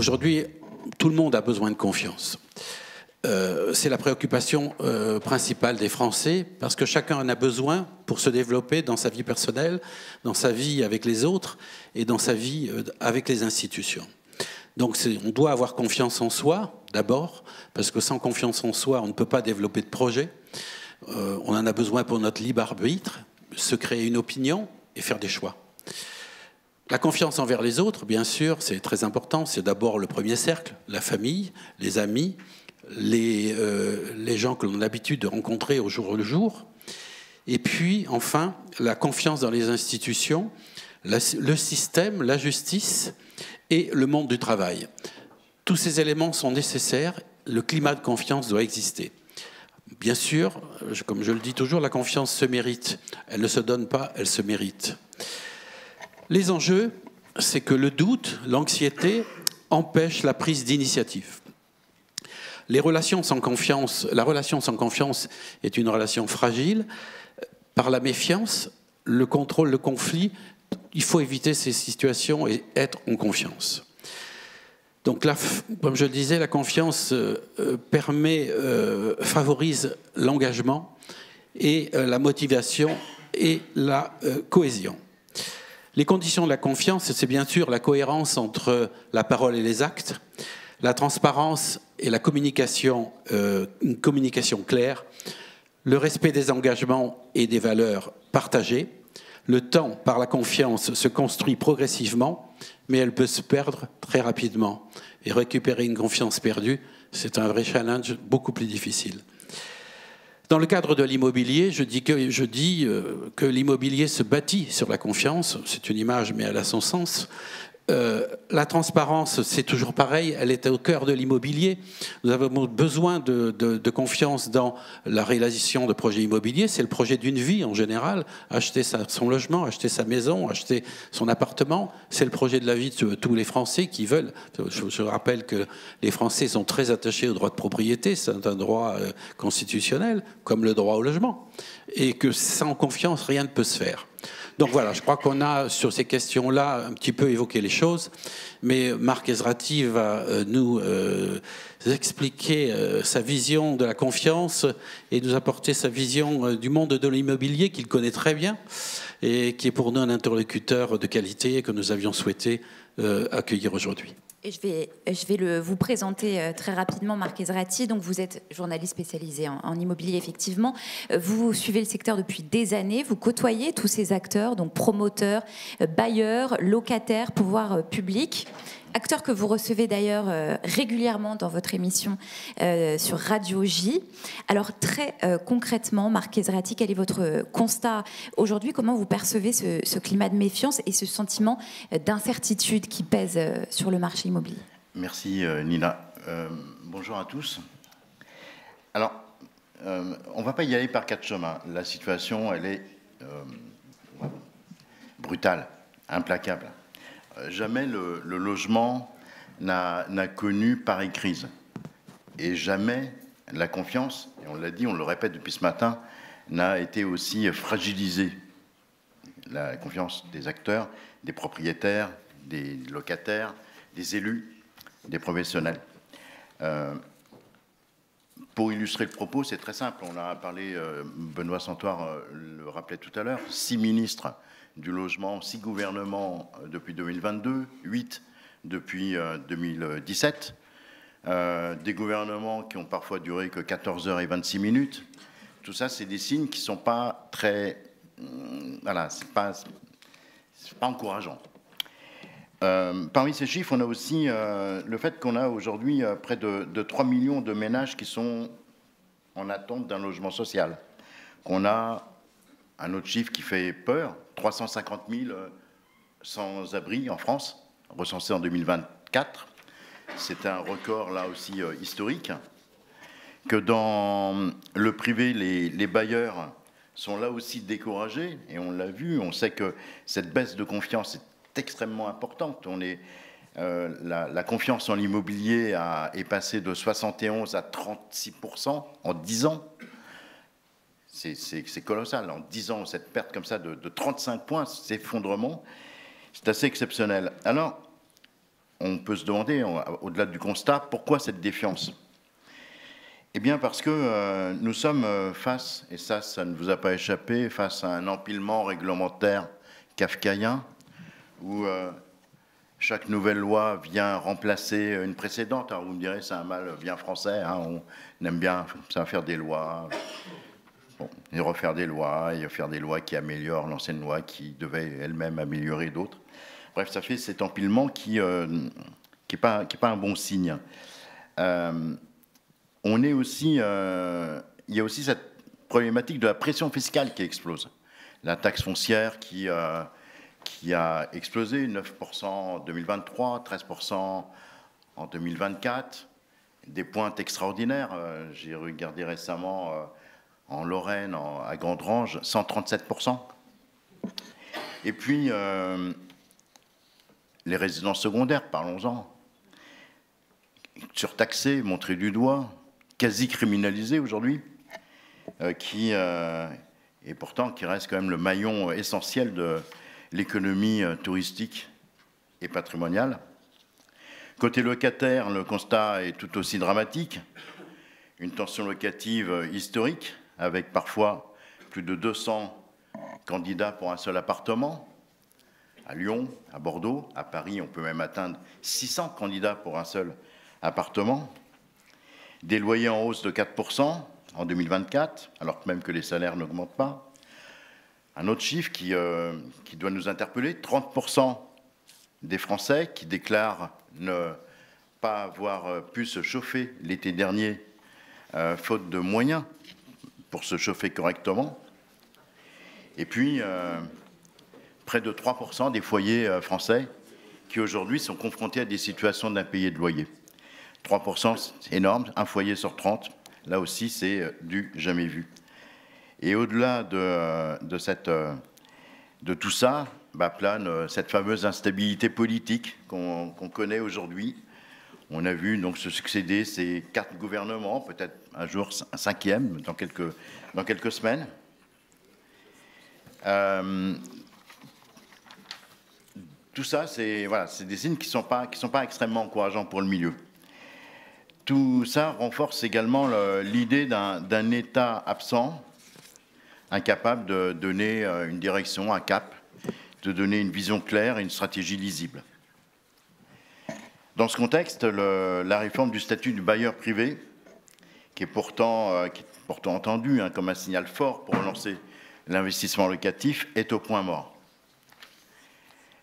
Aujourd'hui, tout le monde a besoin de confiance. C'est la préoccupation principale des Français, parce que chacun en a besoin pour se développer dans sa vie personnelle, dans sa vie avec les autres et dans sa vie avec les institutions. Donc on doit avoir confiance en soi, d'abord, parce que sans confiance en soi, on ne peut pas développer de projet. On en a besoin pour notre libre arbitre, se créer une opinion et faire des choix. La confiance envers les autres, bien sûr, c'est très important. C'est d'abord le premier cercle, la famille, les amis, les gens que l'on a l'habitude de rencontrer au jour le jour. Et puis, enfin, la confiance dans les institutions, le système, la justice et le monde du travail. Tous ces éléments sont nécessaires. Le climat de confiance doit exister. Bien sûr, comme je le dis toujours, la confiance se mérite. Elle ne se donne pas, elle se mérite. Les enjeux, c'est que le doute, l'anxiété empêchent la prise d'initiative. La relation sans confiance est une relation fragile. Par la méfiance, le contrôle, le conflit, il faut éviter ces situations et être en confiance. Donc là, comme je le disais, la confiance favorise l'engagement et la motivation et la cohésion. Les conditions de la confiance, c'est bien sûr la cohérence entre la parole et les actes, la transparence et la communication, une communication claire, le respect des engagements et des valeurs partagées. Le temps, par la confiance, se construit progressivement, mais elle peut se perdre très rapidement. Et récupérer une confiance perdue, c'est un vrai challenge beaucoup plus difficile. Dans le cadre de l'immobilier, je dis que l'immobilier se bâtit sur la confiance. C'est une image, mais elle a son sens. La transparence, c'est toujours pareil, elle est au cœur de l'immobilier. Nous avons besoin de confiance dans la réalisation de projets immobiliers. C'est le projet d'une vie en général. Acheter son logement, acheter sa maison, acheter son appartement, c'est le projet de la vie de tous les Français qui veulent. Je rappelle que les Français sont très attachés au droit de propriété, c'est un droit constitutionnel, comme le droit au logement. Et que sans confiance, rien ne peut se faire. Donc voilà, je crois qu'on a, sur ces questions-là, un petit peu évoqué les choses, mais Marc Ezrati va nous expliquer sa vision de la confiance et nous apporter sa vision du monde de l'immobilier qu'il connaît très bien et qui est pour nous un interlocuteur de qualité que nous avions souhaité accueillir aujourd'hui. Et je vais vous présenter très rapidement Marc Ezrati. Donc vous êtes journaliste spécialisé en immobilier, effectivement. Vous suivez le secteur depuis des années. Vous côtoyez tous ces acteurs, donc promoteurs, bailleurs, locataires, pouvoirs publics. Acteurs que vous recevez d'ailleurs régulièrement dans votre émission sur Radio J. Alors très concrètement, Marc Ezrati, quel est votre constat aujourd'hui? Comment vous percevez ce climat de méfiance et ce sentiment d'incertitude qui pèse sur le marché immobilier? Merci Nina. Bonjour à tous. Alors, on ne va pas y aller par quatre chemins. La situation, elle est brutale, implacable. Jamais le logement n'a connu pareille crise. Et jamais la confiance, et on l'a dit, on le répète depuis ce matin, n'a été aussi fragilisée. La confiance des acteurs, des propriétaires, des locataires, des élus, des professionnels. Pour illustrer le propos, c'est très simple. On a parlé, Benoît Santoire le rappelait tout à l'heure, 6 ministres du logement, 6 gouvernements depuis 2022, 8 depuis 2017, des gouvernements qui ont parfois duré que 14 heures et 26 minutes. Tout ça, c'est des signes qui ne sont pas très... voilà, c'est pas encourageant. Parmi ces chiffres, on a aussi le fait qu'on a aujourd'hui près de 3 millions de ménages qui sont en attente d'un logement social. Qu'on a un autre chiffre qui fait peur, 350 000 sans-abri en France, recensés en 2024. C'est un record, là aussi, historique. Que dans le privé, les bailleurs sont là aussi découragés, et on l'a vu, on sait que cette baisse de confiance est extrêmement importante. La confiance en l'immobilier est passée de 71 à 36% en 10 ans. C'est colossal. En 10 ans, cette perte comme ça de 35 points, cet effondrement, c'est assez exceptionnel. Alors, on peut se demander, au-delà du constat, pourquoi cette défiance? Eh bien parce que nous sommes face, et ça ne vous a pas échappé, face à un empilement réglementaire kafkaïen, où chaque nouvelle loi vient remplacer une précédente. Alors vous me direz, c'est un mal bien français, hein, on aime bien ça, faire des lois, et refaire des lois, et faire des lois qui améliorent l'ancienne loi, qui devait elle-même améliorer d'autres. Bref, ça fait cet empilement qui n'est pas un bon signe. Il y a aussi cette problématique de la pression fiscale qui explose. La taxe foncière qui a explosé, 9% en 2023, 13% en 2024, des pointes extraordinaires. J'ai regardé récemment en Lorraine, à Grandrange, 137%. Et puis, les résidences secondaires, parlons-en, surtaxées, montrées du doigt, quasi criminalisées aujourd'hui, et pourtant qui reste quand même le maillon essentiel de l'économie touristique et patrimoniale. Côté locataire, le constat est tout aussi dramatique. Une tension locative historique, avec parfois plus de 200 candidats pour un seul appartement. À Lyon, à Bordeaux, à Paris, on peut même atteindre 600 candidats pour un seul appartement. Des loyers en hausse de 4% en 2024, alors même que les salaires n'augmentent pas. Un autre chiffre qui doit nous interpeller, 30% des Français qui déclarent ne pas avoir pu se chauffer l'été dernier, faute de moyens pour se chauffer correctement. Et puis, près de 3% des foyers français qui aujourd'hui sont confrontés à des situations d'impayés de loyer. 3%, c'est énorme, un foyer sur 30, là aussi c'est du jamais vu. Et au-delà de tout ça, plane cette fameuse instabilité politique qu'on connaît aujourd'hui. On a vu donc se succéder ces 4 gouvernements, peut-être un jour un 5e dans quelques semaines. Tout ça, c'est des signes qui sont pas extrêmement encourageants pour le milieu. Tout ça renforce également l'idée d'un État absent, incapable de donner une direction, un cap, de donner une vision claire et une stratégie lisible. Dans ce contexte, la réforme du statut du bailleur privé, qui est pourtant entendu comme un signal fort pour relancer l'investissement locatif, est au point mort.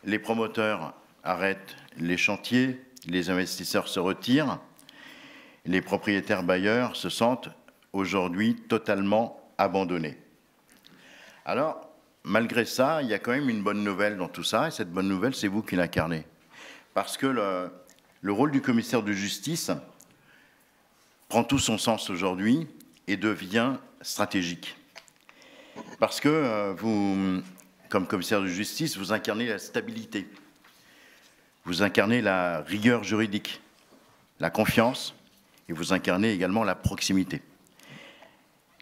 Les promoteurs arrêtent les chantiers, les investisseurs se retirent, les propriétaires bailleurs se sentent aujourd'hui totalement abandonnés. Alors, malgré ça, il y a quand même une bonne nouvelle dans tout ça, et cette bonne nouvelle, c'est vous qui l'incarnez. Parce que le rôle du commissaire de justice prend tout son sens aujourd'hui et devient stratégique. Parce que vous, comme commissaire de justice, vous incarnez la stabilité, vous incarnez la rigueur juridique, la confiance, et vous incarnez également la proximité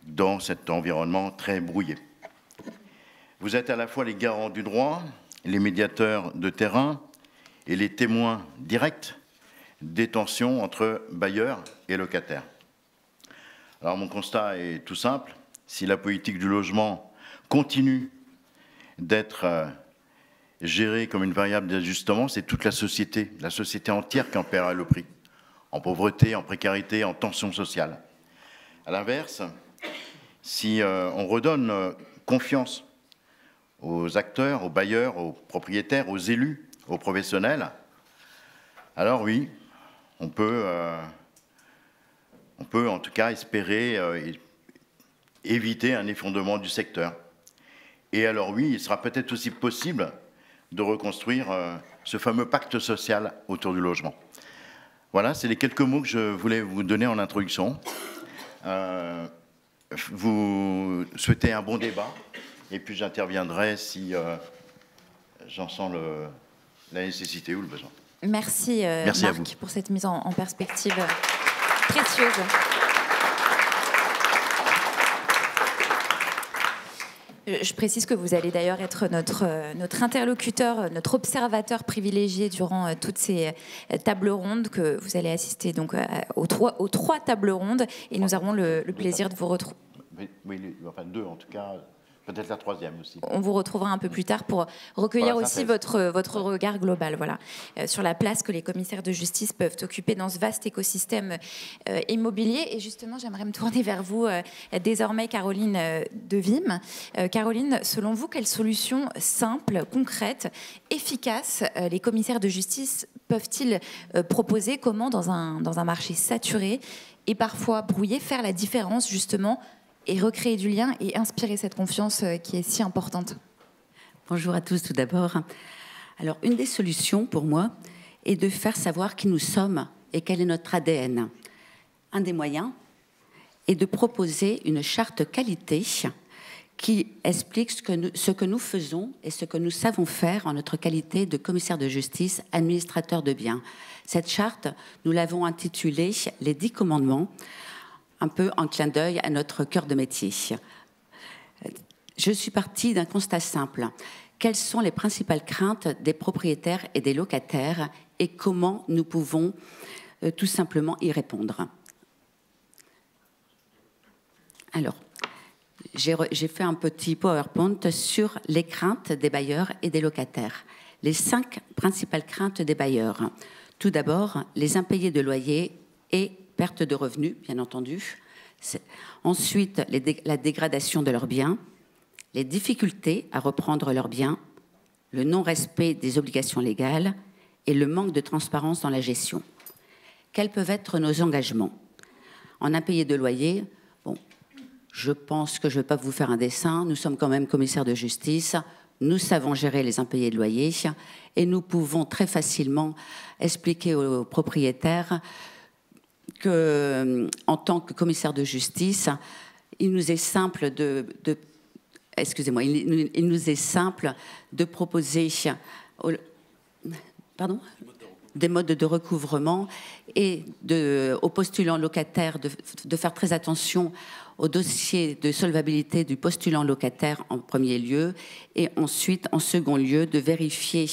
dans cet environnement très brouillé. Vous êtes à la fois les garants du droit, les médiateurs de terrain et les témoins directs des tensions entre bailleurs et locataires. Alors mon constat est tout simple, si la politique du logement continue d'être gérée comme une variable d'ajustement, c'est toute la société entière qui en paiera le prix, en pauvreté, en précarité, en tension sociale. À l'inverse, si on redonne confiance aux acteurs, aux bailleurs, aux propriétaires, aux élus, aux professionnels, alors oui, on peut en tout cas espérer éviter un effondrement du secteur. Et alors oui, il sera peut-être aussi possible de reconstruire ce fameux pacte social autour du logement. Voilà, c'est les quelques mots que je voulais vous donner en introduction. Vous souhaitez un bon débat, et puis j'interviendrai si j'en sens la nécessité ou le besoin. Merci, Marc, pour cette mise en perspective précieuse. Je précise que vous allez d'ailleurs être notre interlocuteur, notre observateur privilégié durant toutes ces tables rondes, que vous allez assister donc aux trois tables rondes, et nous aurons le plaisir de vous retrouver. Oui, enfin 2 en tout cas. Peut-être la 3e aussi. On vous retrouvera un peu plus tard pour recueillir aussi votre regard global, voilà, sur la place que les commissaires de justice peuvent occuper dans ce vaste écosystème immobilier. Et justement, j'aimerais me tourner vers vous désormais, Caroline Devim. Caroline, selon vous, quelles solutions simples, concrètes, efficaces les commissaires de justice peuvent-ils proposer? Comment, dans un marché saturé et parfois brouillé, faire la différence justement et recréer du lien et inspirer cette confiance qui est si importante? Bonjour à tous tout d'abord. Alors, une des solutions pour moi est de faire savoir qui nous sommes et quel est notre ADN. Un des moyens est de proposer une charte qualité qui explique ce que nous faisons et ce que nous savons faire en notre qualité de commissaire de justice, administrateur de biens. Cette charte, nous l'avons intitulée « Les 10 commandements », un peu en clin d'œil à notre cœur de métier. Je suis partie d'un constat simple. Quelles sont les principales craintes des propriétaires et des locataires et comment nous pouvons tout simplement y répondre? Alors, j'ai fait un petit PowerPoint sur les craintes des bailleurs et des locataires. Les 5 principales craintes des bailleurs. Tout d'abord, les impayés de loyer et perte de revenus, bien entendu. Ensuite, la dégradation de leurs biens, les difficultés à reprendre leurs biens, le non-respect des obligations légales et le manque de transparence dans la gestion. Quels peuvent être nos engagements? En impayés de loyer, bon, je pense que je ne vais pas vous faire un dessin. Nous sommes quand même commissaires de justice. Nous savons gérer les impayés de loyer et nous pouvons très facilement expliquer aux propriétaires qu'en tant que commissaire de justice, il nous est simple il nous est simple de proposer des modes de recouvrement et aux postulants locataires de faire très attention au dossier de solvabilité du postulant locataire en premier lieu et ensuite, en second lieu, de vérifier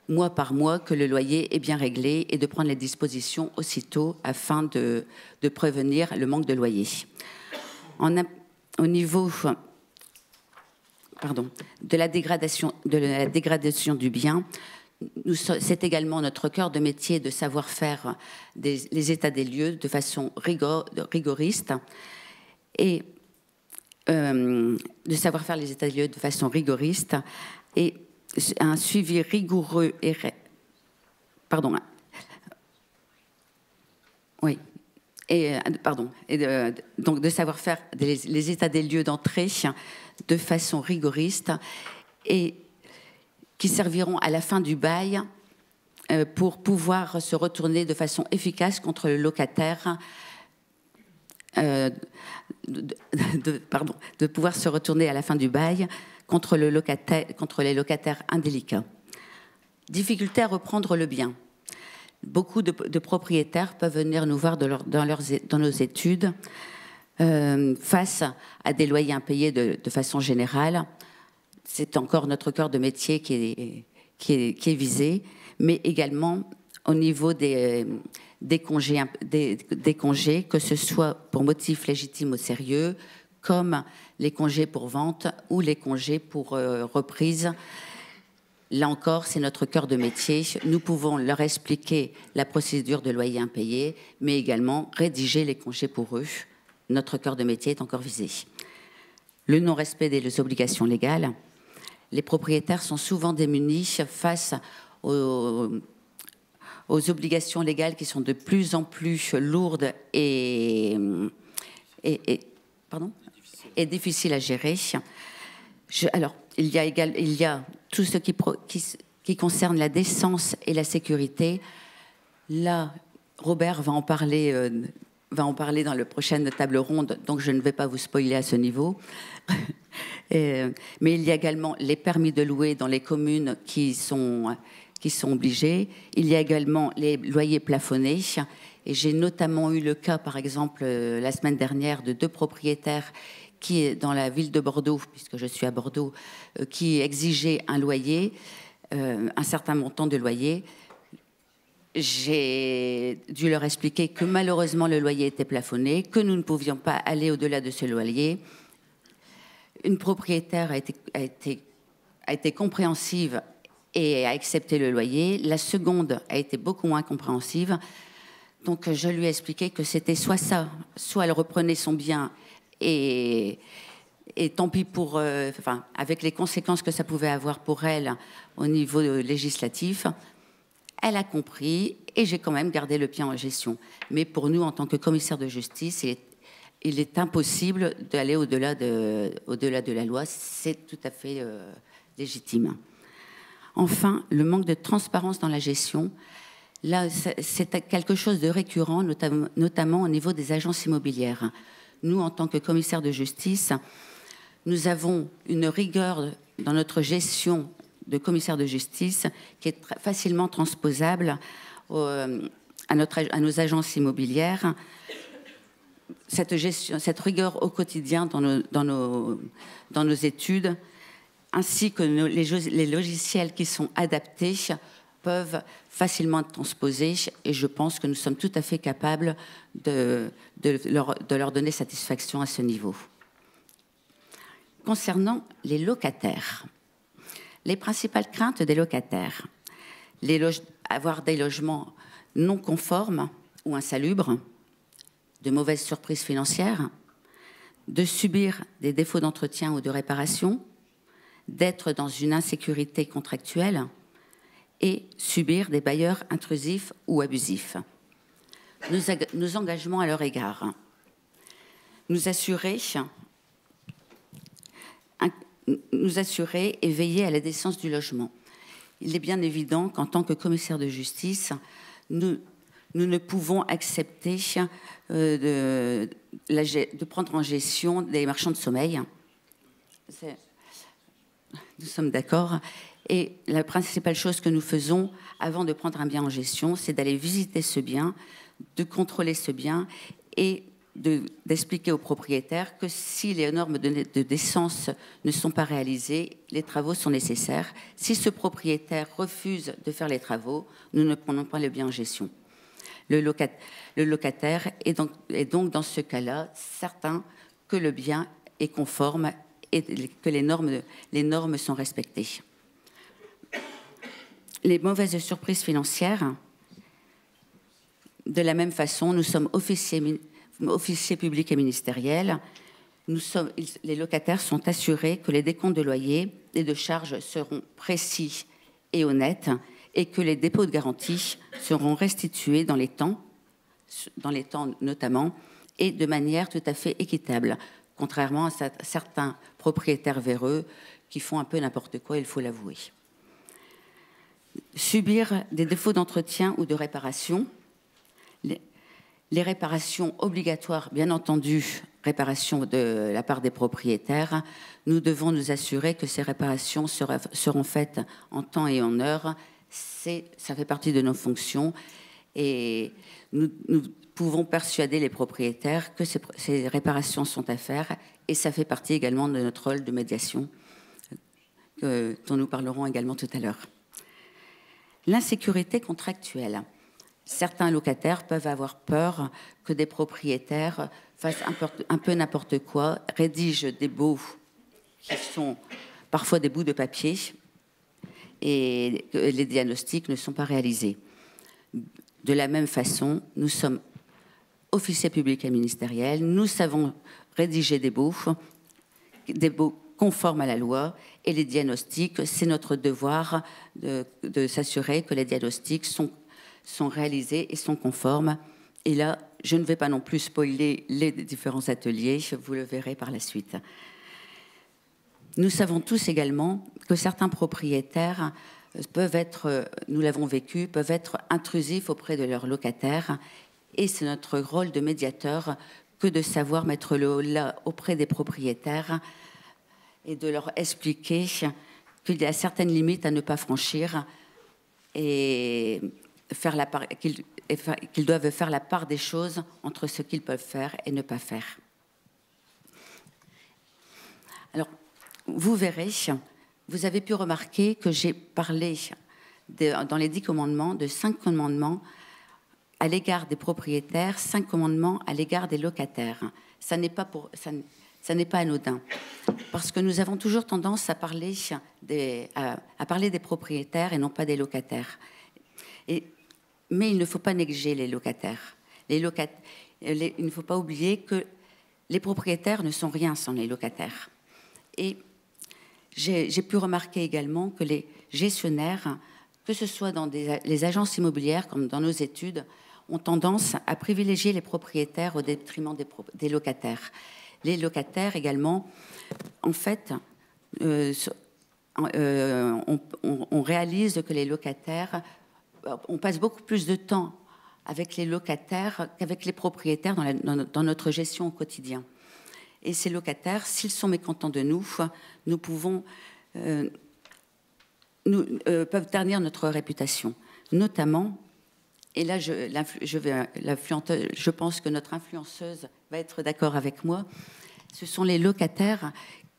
mois par mois que le loyer est bien réglé et de prendre les dispositions aussitôt afin de prévenir le manque de loyer. Au niveau de la dégradation du bien, c'est également notre cœur de métier de savoir faire les états des lieux de façon rigoriste et de savoir faire les états des lieux de façon rigoriste et un suivi rigoureux et donc de savoir faire les états des lieux d'entrée de façon rigoriste et qui serviront à la fin du bail pour pouvoir se retourner de façon efficace contre le locataire, de pouvoir se retourner à la fin du bail contre les locataires indélicats. Difficulté à reprendre le bien. Beaucoup de propriétaires peuvent venir nous voir dans nos études face à des loyers impayés de façon générale. C'est encore notre cœur de métier qui est visé, mais également au niveau des congés, que ce soit pour motif légitime ou sérieux, comme les congés pour vente ou les congés pour reprise. Là encore, c'est notre cœur de métier. Nous pouvons leur expliquer la procédure de loyer impayé, mais également rédiger les congés pour eux. Notre cœur de métier est encore visé. Le non-respect des obligations légales. Les propriétaires sont souvent démunis face aux obligations légales qui sont de plus en plus lourdes et difficiles à gérer. Alors, il y a tout ce qui concerne la décence et la sécurité. Là, Robert va en parler dans la prochaine table ronde, donc je ne vais pas vous spoiler à ce niveau. Mais il y a également les permis de louer dans les communes qui sont obligés. Il y a également les loyers plafonnés. Et j'ai notamment eu le cas, par exemple, la semaine dernière, de 2 propriétaires qui est dans la ville de Bordeaux, puisque je suis à Bordeaux, qui exigeait un loyer, un certain montant de loyer. J'ai dû leur expliquer que malheureusement le loyer était plafonné, que nous ne pouvions pas aller au-delà de ce loyer. Une propriétaire a été compréhensive et a accepté le loyer. La seconde a été beaucoup moins compréhensive. Donc je lui ai expliqué que c'était soit ça, soit elle reprenait son bien et tant pis pour, avec les conséquences que ça pouvait avoir pour elle au niveau législatif. Elle a compris et j'ai quand même gardé le pied en gestion. Mais pour nous, en tant que commissaire de justice, il est impossible d'aller au-delà de la loi. C'est tout à fait légitime. Enfin, le manque de transparence dans la gestion. Là, c'est quelque chose de récurrent, notamment au niveau des agences immobilières. Nous, en tant que commissaire de justice, nous avons une rigueur dans notre gestion de commissaire de justice qui est facilement transposable à nos agences immobilières. Cette rigueur au quotidien dans nos études, ainsi que les logiciels qui sont adaptés, peuvent facilement être transposés, et je pense que nous sommes tout à fait capables de leur donner satisfaction à ce niveau. Concernant les locataires, les principales craintes des locataires, avoir des logements non conformes ou insalubres, de mauvaises surprises financières, de subir des défauts d'entretien ou de réparation, d'être dans une insécurité contractuelle et subir des bailleurs intrusifs ou abusifs. Nos engagements à leur égard. Nous assurer et veiller à la décence du logement. Il est bien évident qu'en tant que commissaire de justice, nous ne pouvons accepter de prendre en gestion des marchands de sommeil. Nous sommes d'accord. Et la principale chose que nous faisons avant de prendre un bien en gestion, c'est d'aller visiter ce bien, de contrôler ce bien et d'expliquer aux propriétaires que si les normes de décence ne sont pas réalisées, les travaux sont nécessaires. Si ce propriétaire refuse de faire les travaux, nous ne prenons pas le bien en gestion. Le locataire est donc dans ce cas-là certain que le bien est conforme et que les normes sont respectées. Les mauvaises surprises financières, de la même façon, nous sommes officiers publics et ministériels. Les locataires sont assurés que les décomptes de loyer et de charges seront précis et honnêtes et que les dépôts de garantie seront restitués dans les temps notamment, et de manière tout à fait équitable, contrairement à certains propriétaires véreux qui font un peu n'importe quoi, il faut l'avouer. Subir des défauts d'entretien ou de réparation. Les réparations obligatoires, bien entendu, réparations de la part des propriétaires, nous devons nous assurer que ces réparations seront faites en temps et en heure. Ça fait partie de nos fonctions et nous pouvons persuader les propriétaires que ces réparations sont à faire et ça fait partie également de notre rôle de médiation dont nous parlerons également tout à l'heure. L'insécurité contractuelle. Certains locataires peuvent avoir peur que des propriétaires fassent un peu n'importe quoi, rédigent des baux qui sont parfois des bouts de papier et que les diagnostics ne sont pas réalisés. De la même façon, nous sommes officiers publics et ministériels, nous savons rédiger des baux conformes à la loi, et les diagnostics, c'est notre devoir de s'assurer que les diagnostics sont réalisés et sont conformes. Et là, je ne vais pas non plus spoiler les différents ateliers, vous le verrez par la suite. Nous savons tous également que certains propriétaires peuvent être, nous l'avons vécu, peuvent être intrusifs auprès de leurs locataires. Et c'est notre rôle de médiateur que de savoir mettre le haut là auprès des propriétaires et de leur expliquer qu'il y a certaines limites à ne pas franchir et qu'ils doivent faire la part des choses entre ce qu'ils peuvent faire et ne pas faire. vous verrez, vous avez pu remarquer que j'ai parlé dans les 10 commandements de 5 commandements à l'égard des propriétaires, 5 commandements à l'égard des locataires. Ça n'est pas anodin, parce que nous avons toujours tendance à parler des propriétaires et non pas des locataires. Mais il ne faut pas négliger les locataires. Il ne faut pas oublier que les propriétaires ne sont rien sans les locataires. Et j'ai pu remarquer également que les gestionnaires, que ce soit dans les agences immobilières comme dans nos études, ont tendance à privilégier les propriétaires au détriment des locataires. Les locataires également, en fait, on réalise que les locataires, on passe beaucoup plus de temps avec les locataires qu'avec les propriétaires dans notre gestion au quotidien. Et ces locataires, s'ils sont mécontents de nous, peuvent ternir notre réputation. Notamment, et là je pense que notre influenceuse va être d'accord avec moi, ce sont les locataires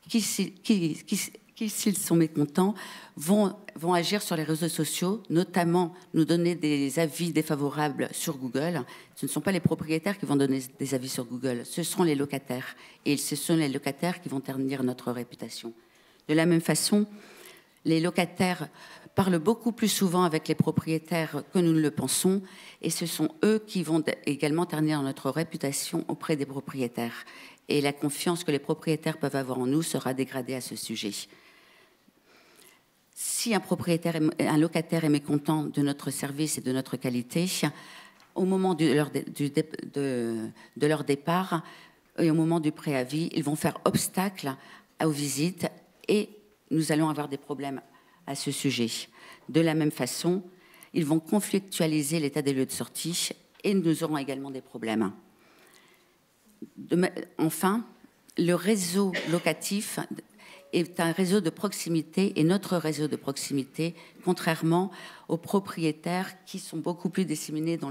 qui s'ils sont mécontents, vont agir sur les réseaux sociaux, notamment nous donner des avis défavorables sur Google. Ce ne sont pas les propriétaires qui vont donner des avis sur Google, ce sont les locataires. Et ce sont les locataires qui vont ternir notre réputation. De la même façon, les locataires parlent beaucoup plus souvent avec les propriétaires que nous ne le pensons, et ce sont eux qui vont également ternir notre réputation auprès des propriétaires. Et la confiance que les propriétaires peuvent avoir en nous sera dégradée à ce sujet. Si un locataire est mécontent de notre service et de notre qualité, au moment de leur départ et au moment du préavis, ils vont faire obstacle aux visites et nous allons avoir des problèmes à ce sujet. De la même façon, ils vont conflictualiser l'état des lieux de sortie et nous aurons également des problèmes. Enfin, le réseau locatif est un réseau de proximité et notre réseau de proximité, contrairement aux propriétaires qui sont beaucoup plus disséminés dans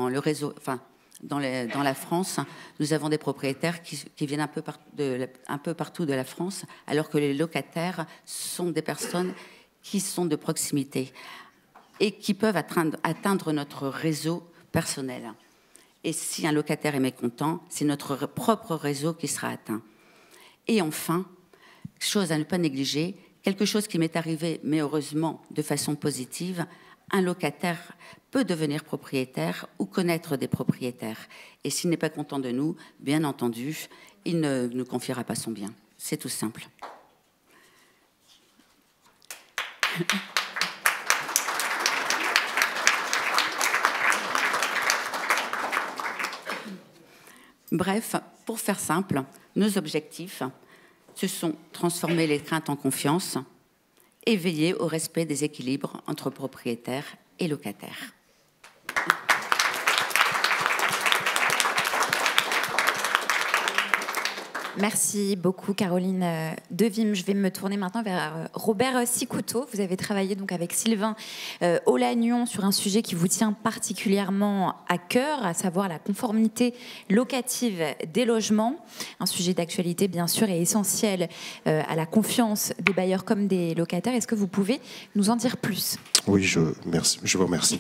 le réseau. Enfin, dans la France, nous avons des propriétaires qui viennent un peu partout de la France, alors que les locataires sont des personnes qui sont de proximité et qui peuvent atteindre notre réseau personnel. Et si un locataire est mécontent, c'est notre propre réseau qui sera atteint. Et enfin, chose à ne pas négliger, quelque chose qui m'est arrivé, mais heureusement de façon positive, un locataire peut devenir propriétaire ou connaître des propriétaires. Et s'il n'est pas content de nous, bien entendu, il ne nous confiera pas son bien. C'est tout simple. Bref, pour faire simple, nos objectifs, ce sont transformer les craintes en confiance et veiller au respect des équilibres entre propriétaires et locataires. Merci beaucoup Caroline Devim. Je vais me tourner maintenant vers Robert Sicouteau. Vous avez travaillé donc avec Sylvain Aulagnon sur un sujet qui vous tient particulièrement à cœur, à savoir la conformité locative des logements. Un sujet d'actualité bien sûr et essentiel à la confiance des bailleurs comme des locataires. Est-ce que vous pouvez nous en dire plus ? Oui, je vous remercie.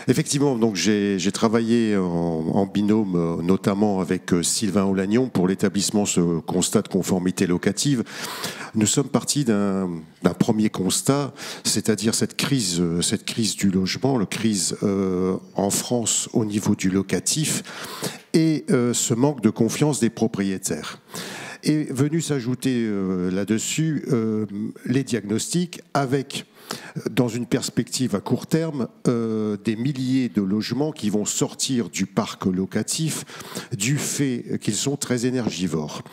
Effectivement, donc j'ai travaillé en binôme, notamment avec Sylvain Aulagnon, pour l'établissement de ce constat de conformité locative. Nous sommes partis d'un premier constat, c'est-à-dire cette crise du logement, la crise en France au niveau du locatif, et ce manque de confiance des propriétaires. Et venu s'ajouter là-dessus les diagnostics avec, dans une perspective à court terme, des milliers de logements qui vont sortir du parc locatif du fait qu'ils sont très énergivores.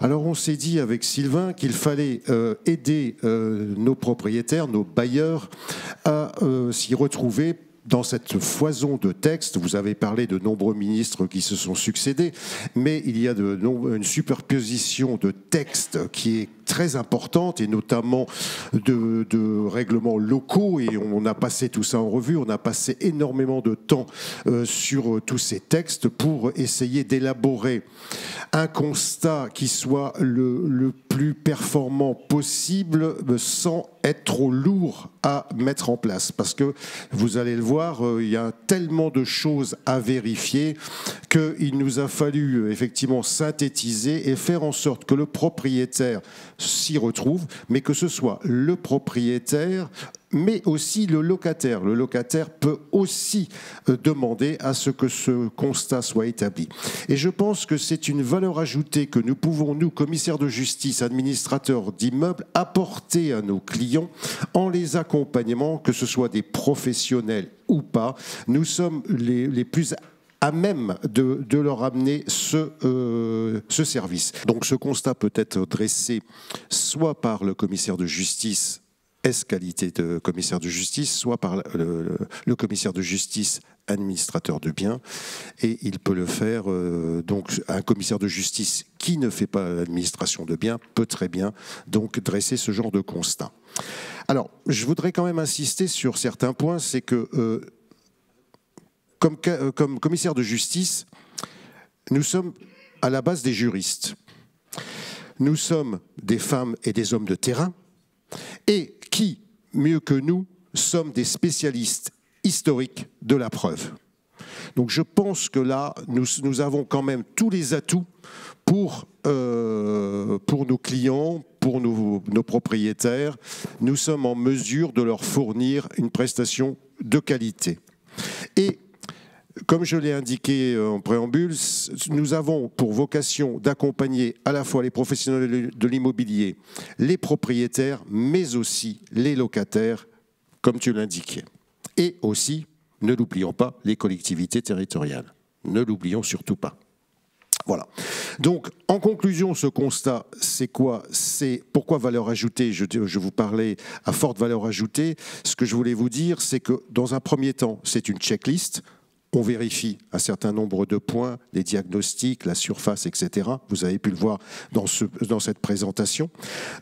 Alors on s'est dit avec Sylvain qu'il fallait aider nos propriétaires, nos bailleurs à s'y retrouver dans cette foison de textes. Vous avez parlé de nombreux ministres qui se sont succédés, mais il y a une superposition de textes qui est très importantes, et notamment de règlements locaux, et on a passé tout ça en revue, on a passé énormément de temps sur tous ces textes pour essayer d'élaborer un constat qui soit le plus performant possible sans être trop lourd à mettre en place. Parce que, vous allez le voir, il y a tellement de choses à vérifier qu'il nous a fallu effectivement synthétiser et faire en sorte que le propriétaire s'y retrouve, mais que ce soit le propriétaire, mais aussi le locataire. Le locataire peut aussi demander à ce que ce constat soit établi. Et je pense que c'est une valeur ajoutée que nous pouvons, nous, commissaires de justice, administrateurs d'immeubles, apporter à nos clients en les accompagnant, que ce soit des professionnels ou pas. Nous sommes les plus à même de leur amener ce service. Donc ce constat peut être dressé soit par le commissaire de justice, qualité de commissaire de justice, soit par le commissaire de justice administrateur de biens, et il peut le faire, donc un commissaire de justice qui ne fait pas l'administration de biens peut très bien donc dresser ce genre de constat. Alors, je voudrais quand même insister sur certains points, c'est que comme commissaire de justice, nous sommes à la base des juristes. Nous sommes des femmes et des hommes de terrain, et qui, mieux que nous, sommes des spécialistes historiques de la preuve. Donc je pense que là, nous avons quand même tous les atouts pour nos clients, pour nos propriétaires. Nous sommes en mesure de leur fournir une prestation de qualité. Et comme je l'ai indiqué en préambule, nous avons pour vocation d'accompagner à la fois les professionnels de l'immobilier, les propriétaires, mais aussi les locataires, comme tu l'indiquais. Et aussi, ne l'oublions pas, les collectivités territoriales. Ne l'oublions surtout pas. Voilà. Donc, en conclusion, ce constat, c'est quoi? C'est pourquoi valeur ajoutée? Je vous parlais à forte valeur ajoutée. Ce que je voulais vous dire, c'est que dans un premier temps, c'est une checklist. On vérifie un certain nombre de points, les diagnostics, la surface, etc. Vous avez pu le voir dans cette présentation.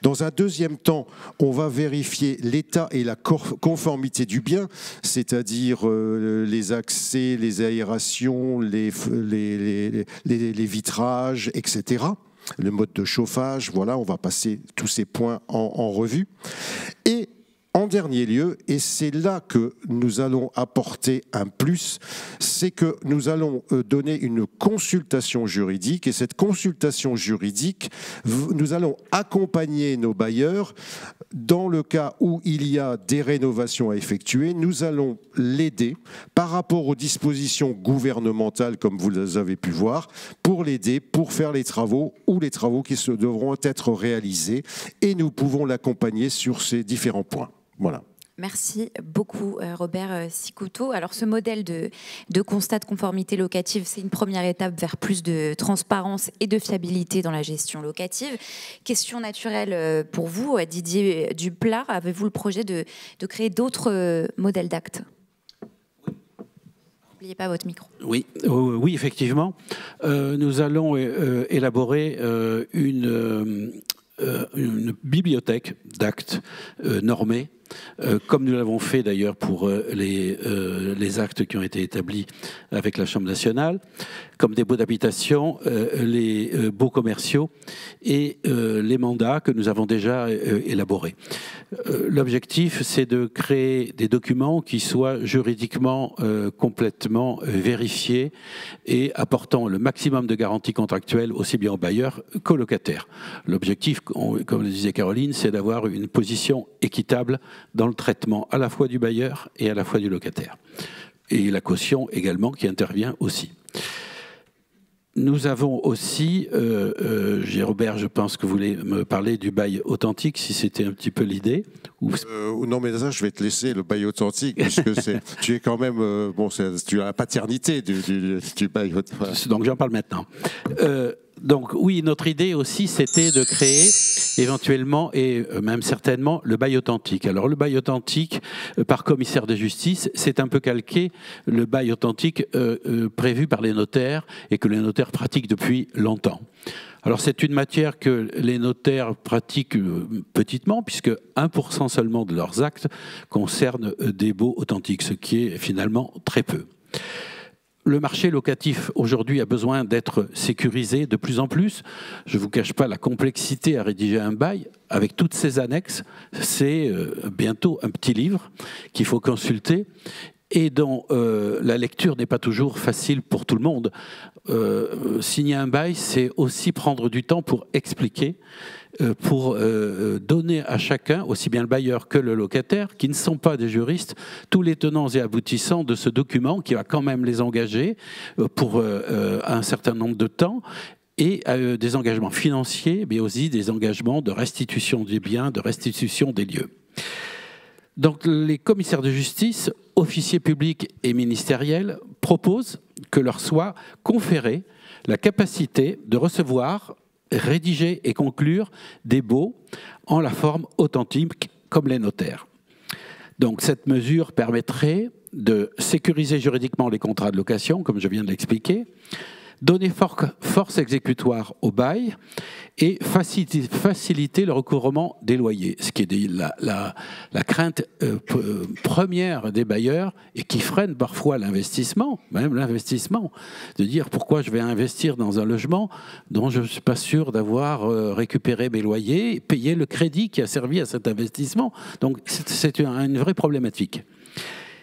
Dans un deuxième temps, on va vérifier l'état et la conformité du bien, c'est-à-dire les accès, les aérations, les vitrages, etc. Le mode de chauffage, voilà, on va passer tous ces points en revue. Et en dernier lieu, et c'est là que nous allons apporter un plus, c'est que nous allons donner une consultation juridique, et cette consultation juridique, nous allons accompagner nos bailleurs dans le cas où il y a des rénovations à effectuer. Nous allons l'aider par rapport aux dispositions gouvernementales, comme vous les avez pu voir, pour l'aider, pour faire les travaux ou les travaux qui devront être réalisés, et nous pouvons l'accompagner sur ces différents points. Voilà. Merci beaucoup Robert Sicouteau. Alors ce modèle de constat de conformité locative, c'est une première étape vers plus de transparence et de fiabilité dans la gestion locative. Question naturelle pour vous, Didier Duplat, avez-vous le projet de créer d'autres modèles d'actes? N'oubliez pas votre micro. Oui, effectivement. Nous allons élaborer une bibliothèque d'actes normés, comme nous l'avons fait d'ailleurs pour les actes qui ont été établis avec la Chambre nationale, comme des baux d'habitation, les baux commerciaux et les mandats que nous avons déjà élaborés. L'objectif, c'est de créer des documents qui soient juridiquement complètement vérifiés et apportant le maximum de garanties contractuelles aussi bien aux bailleurs qu'aux locataires. L'objectif, comme le disait Caroline, c'est d'avoir une position équitable dans le traitement à la fois du bailleur et à la fois du locataire. Et la caution également qui intervient aussi. Nous avons aussi, Robert, je pense que vous voulez me parler du bail authentique, si c'était un petit peu l'idée. Non, mais ça, je vais te laisser le bail authentique, puisque tu es quand même, tu as la paternité du bail authentique. Donc j'en parle maintenant. Donc oui, notre idée aussi, c'était de créer éventuellement et même certainement le bail authentique. Alors le bail authentique par commissaire de justice, c'est un peu calqué le bail authentique prévu par les notaires et que les notaires pratiquent depuis longtemps. Alors c'est une matière que les notaires pratiquent petitement, puisque 1% seulement de leurs actes concernent des baux authentiques, ce qui est finalement très peu. Le marché locatif aujourd'hui a besoin d'être sécurisé de plus en plus. Je ne vous cache pas la complexité à rédiger un bail avec toutes ces annexes. C'est bientôt un petit livre qu'il faut consulter et dont la lecture n'est pas toujours facile pour tout le monde. Signer un bail, c'est aussi prendre du temps pour expliquer, pour donner à chacun, aussi bien le bailleur que le locataire, qui ne sont pas des juristes, tous les tenants et aboutissants de ce document qui va quand même les engager pour un certain nombre de temps, et des engagements financiers, mais aussi des engagements de restitution des biens, de restitution des lieux. Donc les commissaires de justice, officiers publics et ministériels proposent que leur soit conférée la capacité de recevoir, rédiger et conclure des baux en la forme authentique comme les notaires. Donc cette mesure permettrait de sécuriser juridiquement les contrats de location, comme je viens de l'expliquer, donner force exécutoire au bail et faciliter le recouvrement des loyers, ce qui est la crainte première des bailleurs et qui freine parfois l'investissement, même l'investissement, de dire pourquoi je vais investir dans un logement dont je ne suis pas sûr d'avoir récupéré mes loyers et payer le crédit qui a servi à cet investissement. Donc c'est une vraie problématique.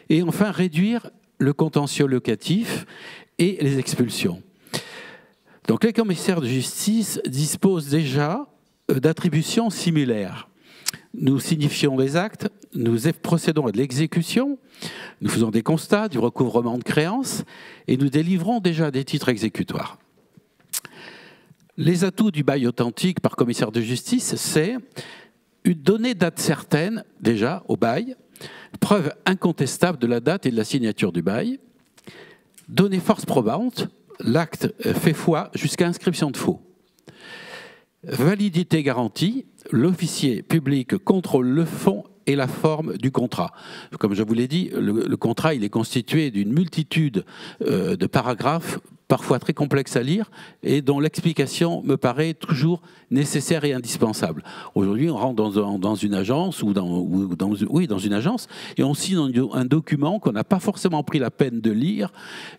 Et enfin, réduire le contentieux locatif et les expulsions. Donc les commissaires de justice disposent déjà d'attributions similaires. Nous signifions des actes, nous procédons à de l'exécution, nous faisons des constats du recouvrement de créances et nous délivrons déjà des titres exécutoires. Les atouts du bail authentique par commissaire de justice, c'est donner date certaine déjà au bail, preuve incontestable de la date et de la signature du bail, donner force probante, l'acte fait foi jusqu'à inscription de faux. Validité garantie, l'officier public contrôle le fond et la forme du contrat. Comme je vous l'ai dit, le contrat il est constitué d'une multitude de paragraphes, parfois très complexes à lire, et dont l'explication me paraît toujours nécessaire et indispensable. Aujourd'hui, on rentre dans une agence, dans une agence, et on signe un document qu'on n'a pas forcément pris la peine de lire,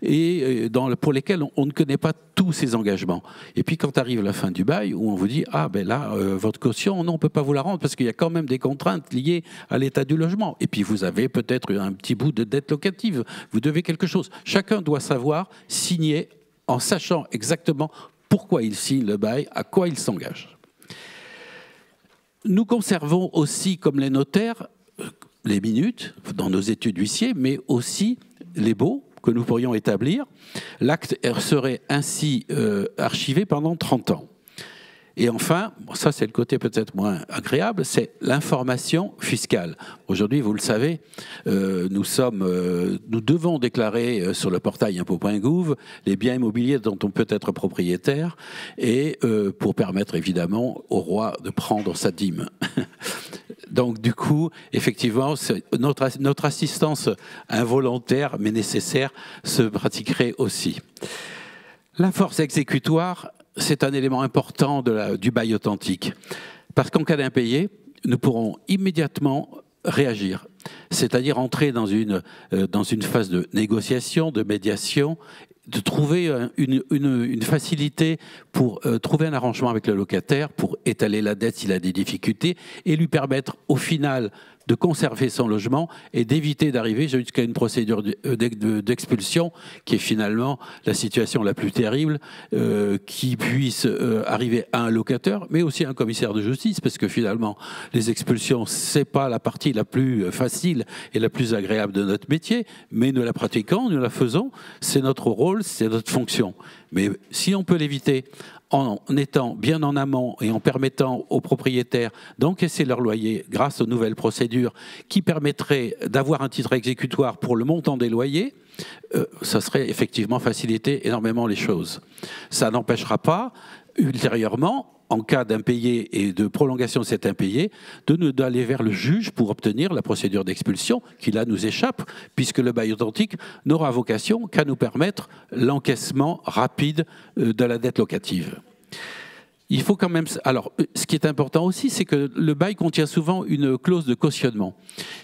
et pour lesquels on ne connaît pas tous ses engagements. Et puis quand arrive la fin du bail, où on vous dit « Ah ben là, votre caution, non, on ne peut pas vous la rendre, parce qu'il y a quand même des contraintes liées à l'état du logement. Et puis vous avez peut-être un petit bout de dette locative, vous devez quelque chose. » Chacun doit savoir signer en sachant exactement pourquoi il signe le bail, à quoi il s'engage. Nous conservons aussi, comme les notaires, les minutes dans nos études d'huissier, mais aussi les baux que nous pourrions établir. L'acte serait ainsi archivé pendant 30 ans. Et enfin, ça c'est le côté peut-être moins agréable, c'est l'information fiscale. Aujourd'hui, vous le savez, nous devons déclarer sur le portail impôts.gouv les biens immobiliers dont on peut être propriétaire et pour permettre évidemment au roi de prendre sa dîme. Donc du coup, effectivement, notre assistance involontaire mais nécessaire se pratiquerait aussi. La force exécutoire, c'est un élément important du bail authentique. Parce qu'en cas d'impayé, nous pourrons immédiatement réagir. C'est-à-dire entrer dans une phase de négociation, de médiation, de trouver une facilité pour trouver un arrangement avec le locataire, pour étaler la dette s'il a des difficultés, et lui permettre au final de conserver son logement et d'éviter d'arriver jusqu'à une procédure d'expulsion qui est finalement la situation la plus terrible qui puisse arriver à un locataire, mais aussi à un commissaire de justice, parce que finalement, les expulsions, c'est pas la partie la plus facile et la plus agréable de notre métier, mais nous la pratiquons, nous la faisons, c'est notre rôle, c'est notre fonction. Mais si on peut l'éviter en étant bien en amont et en permettant aux propriétaires d'encaisser leur loyer grâce aux nouvelles procédures qui permettraient d'avoir un titre exécutoire pour le montant des loyers, ça serait effectivement faciliter énormément les choses. Ça n'empêchera pas, ultérieurement, en cas d'impayé et de prolongation de cet impayé, d'aller vers le juge pour obtenir la procédure d'expulsion qui là nous échappe, puisque le bail authentique n'aura vocation qu'à nous permettre l'encaissement rapide de la dette locative. Il faut quand même. Alors, ce qui est important aussi, c'est que le bail contient souvent une clause de cautionnement.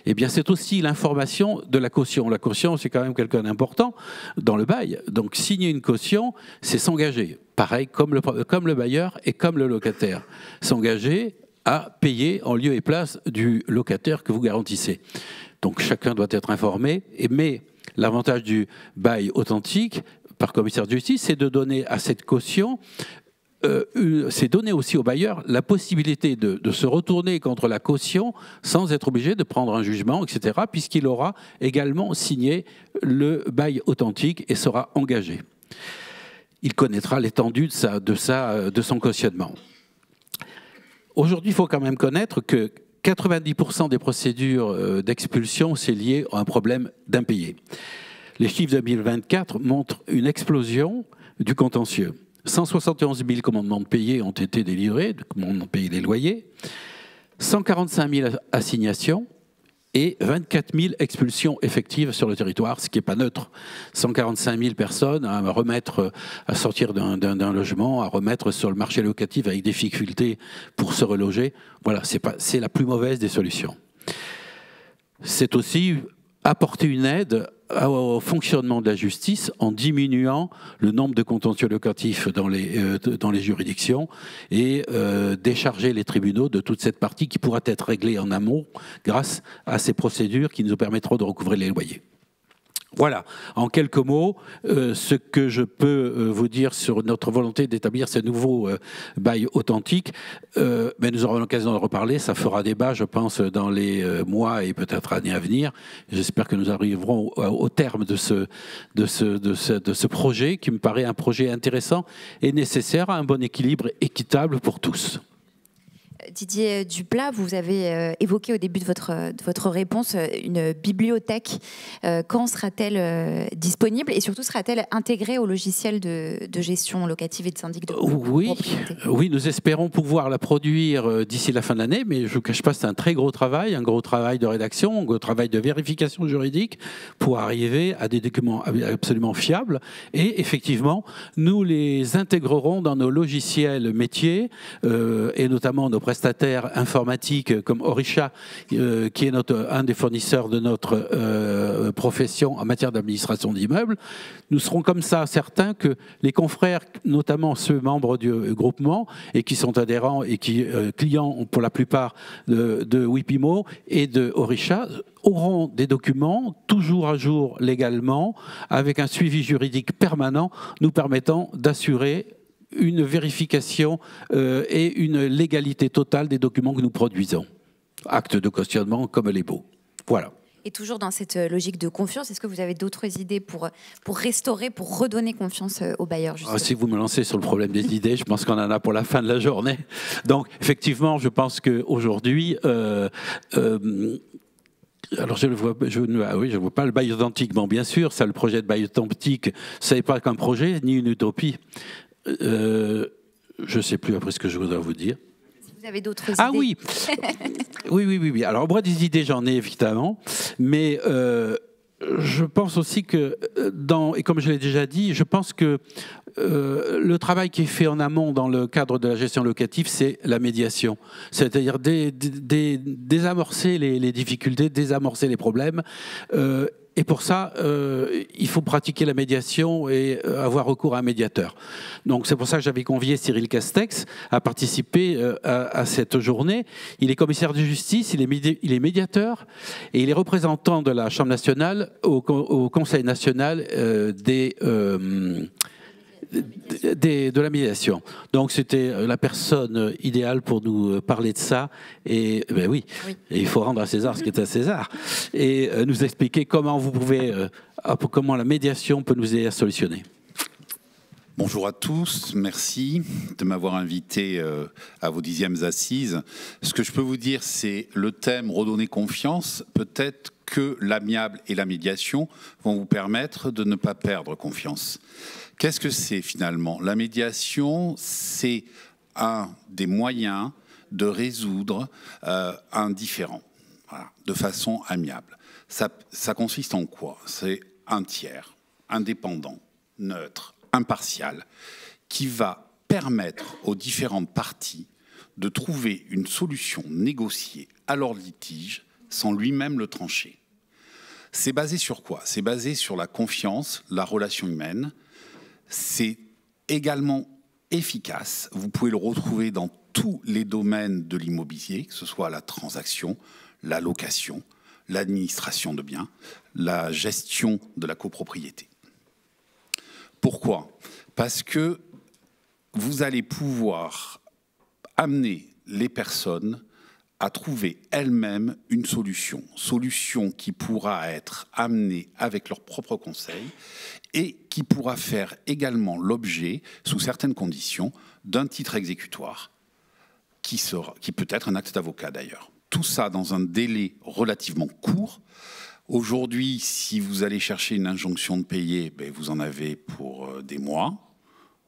Eh bien, c'est aussi l'information de la caution. La caution, c'est quand même quelqu'un d'important dans le bail. Donc, signer une caution, c'est s'engager. Pareil, comme le bailleur et comme le locataire. S'engager à payer en lieu et place du locataire que vous garantissez. Donc, chacun doit être informé. Mais l'avantage du bail authentique, par commissaire de justice, c'est de donner à cette caution, c'est donner aussi au bailleur la possibilité de se retourner contre la caution sans être obligé de prendre un jugement, etc., puisqu'il aura également signé le bail authentique et sera engagé. Il connaîtra l'étendue de son cautionnement. Aujourd'hui, il faut quand même connaître que 90% des procédures d'expulsion, c'est lié à un problème d'impayé. Les chiffres de 2024 montrent une explosion du contentieux. 171 000 commandements de payés ont été délivrés, de commandements de payer des loyers, 145 000 assignations et 24 000 expulsions effectives sur le territoire, ce qui n'est pas neutre. 145 000 personnes à sortir d'un logement, à remettre sur le marché locatif avec des difficultés pour se reloger. Voilà, c'est la plus mauvaise des solutions. C'est aussi apporter une aide au fonctionnement de la justice en diminuant le nombre de contentieux locatifs dans les juridictions et décharger les tribunaux de toute cette partie qui pourra être réglée en amont grâce à ces procédures qui nous permettront de recouvrer les loyers. Voilà, en quelques mots, ce que je peux vous dire sur notre volonté d'établir ces nouveaux bails authentiques. Mais nous aurons l'occasion de reparler, ça fera débat, je pense, dans les mois et peut-être années à venir. J'espère que nous arriverons au terme de ce projet, qui me paraît un projet intéressant et nécessaire à un bon équilibre équitable pour tous. Didier Duplat, vous avez évoqué au début de votre réponse une bibliothèque. Quand sera-t-elle disponible et surtout sera-t-elle intégrée au logiciel de gestion locative et de syndic de propriété ? Oui, nous espérons pouvoir la produire d'ici la fin de l'année, mais je ne vous cache pas, c'est un gros travail de rédaction, un gros travail de vérification juridique pour arriver à des documents absolument fiables. Et effectivement, nous les intégrerons dans nos logiciels métiers et notamment nos prestataires informatiques comme Orisha, qui est un des fournisseurs de notre profession en matière d'administration d'immeubles. Nous serons comme ça certains que les confrères, notamment ceux membres du groupement et qui sont adhérents et qui clients pour la plupart de Wipimo et de Orisha, auront des documents toujours à jour légalement, avec un suivi juridique permanent, nous permettant d'assurer une vérification et une légalité totale des documents que nous produisons. Acte de cautionnement comme les baux. Voilà. Et toujours dans cette logique de confiance, est-ce que vous avez d'autres idées pour restaurer, pour redonner confiance aux bailleurs justement ? Si vous me lancez sur le problème des idées, je pense qu'on en a pour la fin de la journée. Donc, effectivement, je pense qu'aujourd'hui... alors je ne vois pas le bail authentique. Bon, bien sûr, ça, le projet de bail authentique, ce n'est pas qu'un projet ni une utopie. Je ne sais plus après ce que je voudrais vous dire. Si vous avez d'autres idées. Ah oui. Oui. Alors moi, des idées, j'en ai évidemment, mais je pense aussi que, et comme je l'ai déjà dit, je pense que le travail qui est fait en amont dans le cadre de la gestion locative, c'est la médiation. C'est-à-dire désamorcer les difficultés, désamorcer les problèmes. Et pour ça, il faut pratiquer la médiation et avoir recours à un médiateur. Donc c'est pour ça que j'avais convié Cyril Castex à participer à cette journée. Il est commissaire de justice, il est médiateur et il est représentant de la Chambre nationale au Conseil national de la médiation. Donc c'était la personne idéale pour nous parler de ça. Et oui. Et il faut rendre à César ce qui est à César. Et nous expliquer comment comment la médiation peut nous aider à solutionner. Bonjour à tous, merci de m'avoir invité à vos 10e assises. Ce que je peux vous dire, c'est le thème « Redonner confiance ». Peut-être que l'amiable et la médiation vont vous permettre de ne pas perdre confiance. Qu'est-ce que c'est finalement ? La médiation, c'est un des moyens de résoudre un différend, voilà, de façon amiable. Ça consiste en quoi ? C'est un tiers, indépendant, neutre, impartial, qui va permettre aux différentes parties de trouver une solution négociée à leur litige sans lui-même le trancher. C'est basé sur quoi? C'est basé sur la confiance, la relation humaine. C'est également efficace. Vous pouvez le retrouver dans tous les domaines de l'immobilier, que ce soit la transaction, la location, l'administration de biens, la gestion de la copropriété. Pourquoi? Parce que vous allez pouvoir amener les personnes à trouver elles-mêmes une solution qui pourra être amenée avec leurs propres conseils et qui pourra faire également l'objet, sous certaines conditions, d'un titre exécutoire, qui peut être un acte d'avocat d'ailleurs. Tout ça dans un délai relativement court. Aujourd'hui, si vous allez chercher une injonction de payer, vous en avez pour des mois,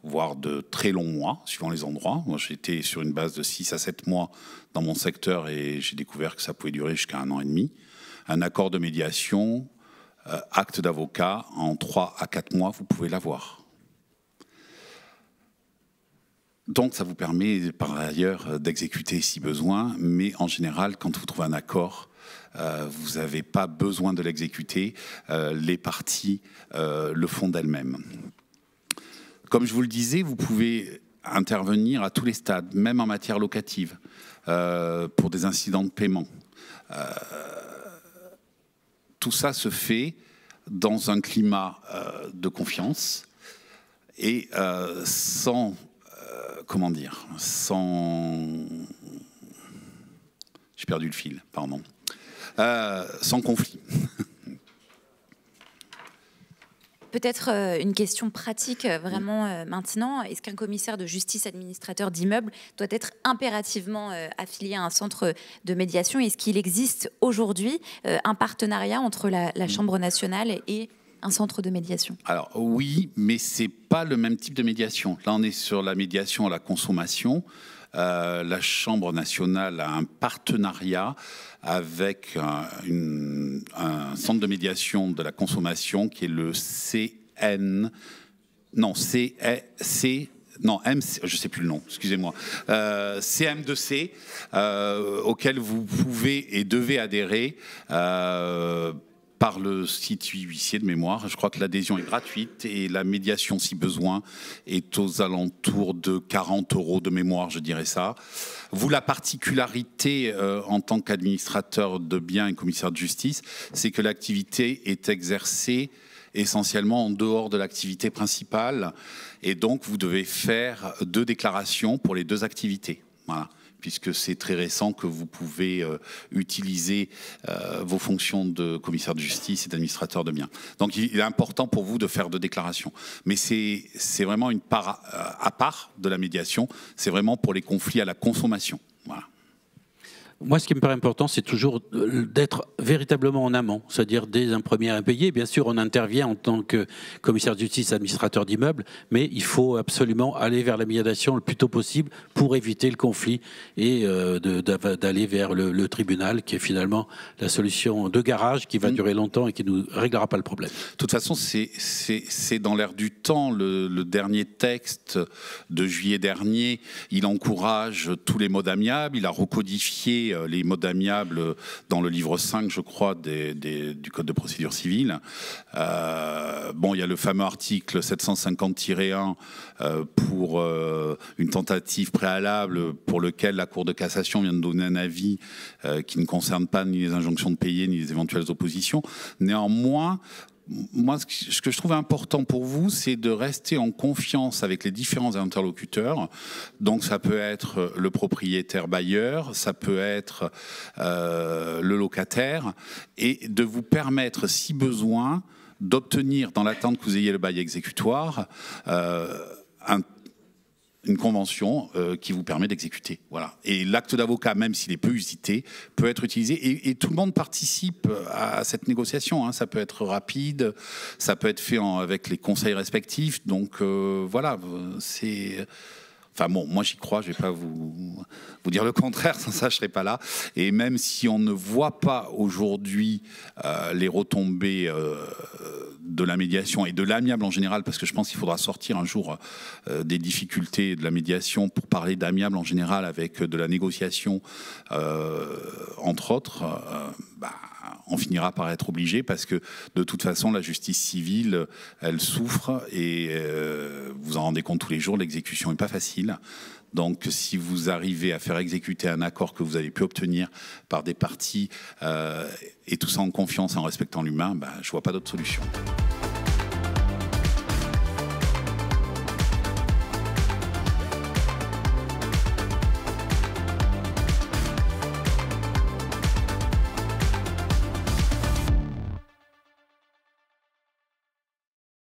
voire de très longs mois, suivant les endroits. Moi, j'étais sur une base de 6 à 7 mois dans mon secteur et j'ai découvert que ça pouvait durer jusqu'à 1 an et demi. Un accord de médiation, acte d'avocat, en 3 à 4 mois, vous pouvez l'avoir. Donc, ça vous permet par ailleurs d'exécuter si besoin, mais en général, quand vous trouvez un accord, vous n'avez pas besoin de l'exécuter. Les parties le font d'elles-mêmes. Comme je vous le disais, vous pouvez intervenir à tous les stades, même en matière locative, pour des incidents de paiement. Tout ça se fait dans un climat de confiance et sans... comment dire? J'ai perdu le fil, pardon. Sans conflit. Peut-être une question pratique vraiment maintenant. Est-ce qu'un commissaire de justice administrateur d'immeuble doit être impérativement affilié à un centre de médiation? Est-ce qu'il existe aujourd'hui un partenariat entre la Chambre nationale et un centre de médiation? Alors oui, mais c'est pas le même type de médiation. Là, on est sur la médiation à la consommation. La Chambre nationale a un partenariat avec un centre de médiation de la consommation qui est le je sais plus le nom, excusez-moi, CM2C, auquel vous pouvez et devez adhérer par le site huissier de mémoire. Je crois que l'adhésion est gratuite et la médiation, si besoin, est aux alentours de 40 € de mémoire, je dirais ça. Vous, la particularité en tant qu'administrateur de biens et commissaire de justice, c'est que l'activité est exercée essentiellement en dehors de l'activité principale et donc vous devez faire 2 déclarations pour les 2 activités. Voilà. Puisque c'est très récent que vous pouvez utiliser vos fonctions de commissaire de justice et d'administrateur de biens. Donc il est important pour vous de faire 2 déclarations. Mais c'est vraiment une part à part de la médiation, c'est vraiment pour les conflits à la consommation. Voilà. Moi, ce qui me paraît important, c'est toujours d'être véritablement en amont, c'est-à-dire dès un premier impayé. Bien sûr, on intervient en tant que commissaire de justice, administrateur d'immeuble, mais il faut absolument aller vers la médiation le plus tôt possible pour éviter le conflit et d'aller vers le tribunal, qui est finalement la solution de garage qui va durer longtemps et qui ne nous réglera pas le problème. De toute façon, c'est dans l'air du temps. Le dernier texte de juillet dernier, il encourage tous les modes amiables, il a recodifié les modes amiables dans le livre 5, je crois, du Code de procédure civile. Bon, il y a le fameux article 750-1 pour une tentative préalable pour lequel la Cour de cassation vient de donner un avis qui ne concerne pas ni les injonctions de payer ni les éventuelles oppositions. Néanmoins, moi, ce que je trouve important pour vous, c'est de rester en confiance avec les différents interlocuteurs. Donc, ça peut être le propriétaire bailleur, ça peut être le locataire, et de vous permettre, si besoin, d'obtenir, dans l'attente que vous ayez le bail exécutoire, une convention qui vous permet d'exécuter. Voilà. Et l'acte d'avocat, même s'il est peu usité, peut être utilisé. Et tout le monde participe à cette négociation. Hein. Ça peut être rapide, ça peut être fait avec les conseils respectifs. Donc voilà, Enfin bon, moi j'y crois, je ne vais pas vous dire le contraire, sans ça je ne serais pas là. Et même si on ne voit pas aujourd'hui les retombées de la médiation et de l'amiable en général, parce que je pense qu'il faudra sortir un jour des difficultés de la médiation pour parler d'amiable en général avec de la négociation, entre autres, on finira par être obligé parce que de toute façon la justice civile elle souffre et vous en rendez compte tous les jours, l'exécution n'est pas facile. Donc si vous arrivez à faire exécuter un accord que vous avez pu obtenir par des parties et tout ça en confiance, en respectant l'humain, je ne vois pas d'autre solution.